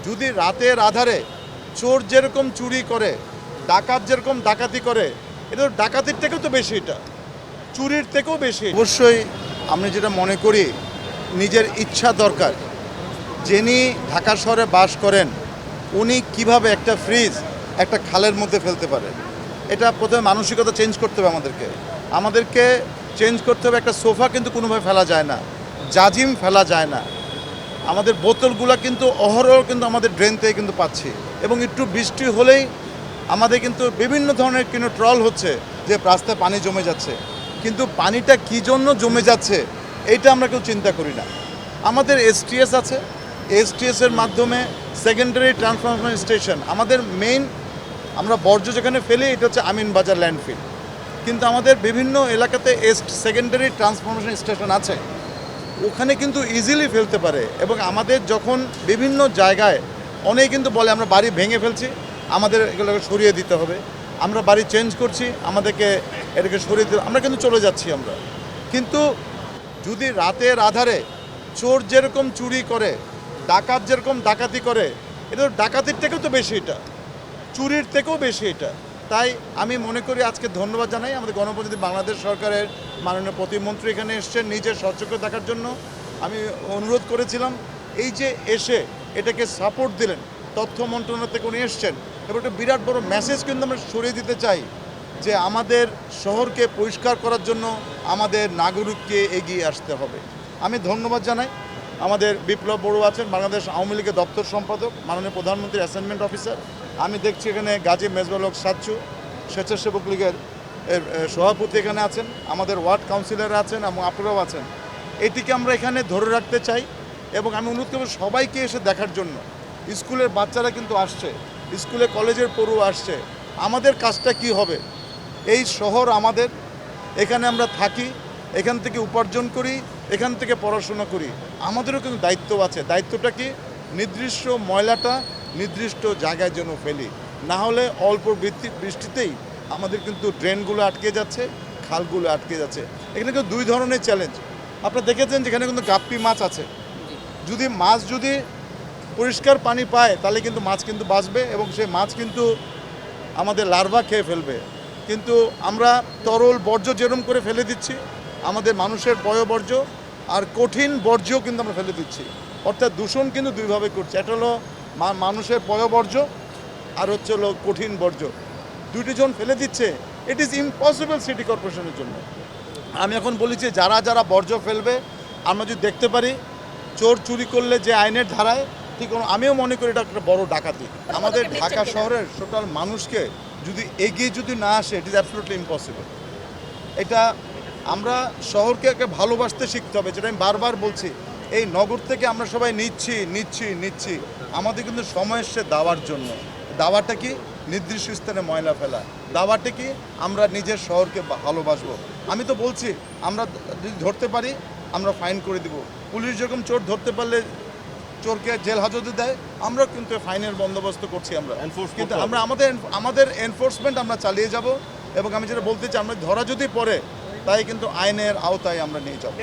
যদি রাতের আধারে চোর যেরকম চুরি করে, ডাকাত যেরকম ডাকাতি করে, এটা তো ডাকাতির থেকেও তো বেশি, এটা চুরির থেকেও বেশি। অবশ্যই আমি যেটা মনে করি, নিজের ইচ্ছা দরকার। যিনি ঢাকা শহরে বাস করেন উনি কিভাবে একটা ফ্রিজ একটা খালের মধ্যে ফেলতে পারে, এটা প্রথমে মানসিকতা চেঞ্জ করতে হবে। আমাদেরকে চেঞ্জ করতে হবে। একটা সোফা কিন্তু কোনোভাবে ফেলা যায় না, জাজিম ফেলা যায় না। আমাদের বোতলগুলো কিন্তু অহরহ কিন্তু আমাদের ড্রেন থেকে কিন্তু পাচ্ছি, এবং একটু বৃষ্টি হলেই আমাদের কিন্তু বিভিন্ন ধরনের কিন্তু ট্রল হচ্ছে যে রাস্তায় পানি জমে যাচ্ছে, কিন্তু পানিটা কী জন্য জমে যাচ্ছে এইটা আমরা কেউ চিন্তা করি না। আমাদের এসটিএস আছে, এসটিএসের মাধ্যমে সেকেন্ডারি ট্রান্সফরমেশন স্টেশন আমাদের মেইন। আমরা বর্জ্য যেখানে ফেলি এটা হচ্ছে আমিনবাজার ল্যান্ডফিল, কিন্তু আমাদের বিভিন্ন এলাকাতে সেকেন্ডারি ট্রান্সফরমেশন স্টেশন আছে, ওখানে কিন্তু ইজিলি ফেলতে পারে। এবং আমাদের যখন বিভিন্ন জায়গায় অনেকে কিন্তু বলে আমরা বাড়ি ভেঙে ফেলছি, আমাদের এগুলোকে সরিয়ে দিতে হবে, আমরা বাড়ি চেঞ্জ করছি, আমাদেরকে এটাকে সরিয়ে দিতে, আমরা কিন্তু চলে যাচ্ছি আমরা। কিন্তু যদি রাতের আধারে চোর যেরকম চুরি করে, ডাকাত যেরকম ডাকাতি করে, এটা তো ডাকাতির থেকেও তো বেশি, এটা চুরির থেকেও বেশি এটা। তাই আমি মনে করি আজকে ধন্যবাদ জানাই আমাদের গণপ্রজাতন্ত্রী বাংলাদেশ সরকারের মাননীয় প্রতিমন্ত্রী এখানে এসছেন নিজের সচক্ষে দেখার জন্য। আমি অনুরোধ করেছিলাম, এই যে এসে এটাকে সাপোর্ট দিলেন, তথ্য মন্ত্রণালয় থেকে উনি এসছেন, এবং একটা বিরাট বড় মেসেজ কিন্তু আমরা ছড়িয়ে দিতে চাই যে আমাদের শহরকে পরিষ্কার করার জন্য আমাদের নাগরিককে এগিয়ে আসতে হবে। আমি ধন্যবাদ জানাই আমাদের বিপ্লব বড়ুয়া আছেন, বাংলাদেশ আওয়ামী লীগের দপ্তর সম্পাদক, মাননীয় প্রধানমন্ত্রীর অ্যাসাইনমেন্ট অফিসার। আমি দেখছি এখানে গাজী মেজবাহুল হক সাচ্চু স্বেচ্ছাসেবক লীগের সভাপতি এখানে আছেন, আমাদের ওয়ার্ড কাউন্সিলর আছেন, এবং আপনারাও আছেন। এটিকে আমরা এখানে ধরে রাখতে চাই, এবং আমি অনুরোধ করব সবাইকে এসে দেখার জন্য। স্কুলের বাচ্চারা কিন্তু আসছে, স্কুলে কলেজের পড়ুয়া আসছে। আমাদের কাজটা কি হবে? এই শহর আমাদের, এখানে আমরা থাকি, এখান থেকে উপার্জন করি, এখান থেকে পড়াশোনা করি। আমাদেরও কিন্তু দায়িত্ব আছে। দায়িত্বটা কি? নির্দিষ্ট ময়লাটা নির্দিষ্ট জায়গায় যেন ফেলি, না হলে অল্প বৃষ্টিতেই আমাদের কিন্তু ড্রেনগুলো আটকে যাচ্ছে, খালগুলো আটকে যাচ্ছে। এখানে কিন্তু দুই ধরনের চ্যালেঞ্জ আপনারা দেখেছেন, যেখানে কিন্তু গাপ্পি মাছ আছে। মাছ যদি পরিষ্কার পানি পায় তাহলে কিন্তু মাছ কিন্তু বাঁচবে, এবং সেই মাছ কিন্তু আমাদের লার্ভা খেয়ে ফেলবে। কিন্তু আমরা তরল বর্জ্য যেরকম করে ফেলে দিচ্ছি, আমাদের মানুষের বর্জ্য আর কঠিন বর্জ্যও কিন্তু আমরা ফেলে দিচ্ছি। অর্থাৎ দূষণ কিন্তু দুইভাবে করছে, একটা হলো মানুষের বর্জ্য, আর হলো কঠিন বর্জ্য। দুইটি জন ফেলে দিচ্ছে, ইট ইজ ইম্পসিবল সিটি কর্পোরেশনের জন্য। আমি এখন বলেছি যারা যারা বর্জ্য ফেলবে, আমরা যদি দেখতে পারি চোর চুরি করলে যে আইনের ধারায়, ঠিক আমিও মনে করি এটা একটা বড় ডাকাতি। আমাদের ঢাকা শহরের টোটাল মানুষকে যদি এগিয়ে যদি না আসে, ইট ইজ অ্যাবসলিউটলি ইম্পসিবল। এটা আমরা শহরকে একটা ভালোবাসতে শিখতে হবে, যেটা আমি বারবার বলছি। এই নগর থেকে আমরা সবাই নিচ্ছি, আমাদের কিন্তু সময় এসছে দাওয়ার জন্য। দাওয়াটা কি? নির্দিষ্ট স্থানে ময়লা ফেলা। দাওয়াটা কি? আমরা নিজের শহরকে ভালোবাসবো। আমি তো বলছি আমরা যদি ধরতে পারি আমরা ফাইন করে দিব। পুলিশ যেরকম চোর ধরতে পারলে চোরকে জেল হাজতে দেয়, আমরা কিন্তু ফাইনের বন্দোবস্ত করছি। কিন্তু আমরা আমাদের এনফোর্সমেন্ট আমরা চালিয়ে যাব, এবং আমি যেটা বলতে চাই, আমরা ধরা যদি পড়ে তাই কিন্তু আইনের আওতায় আমরা নিয়ে যাব।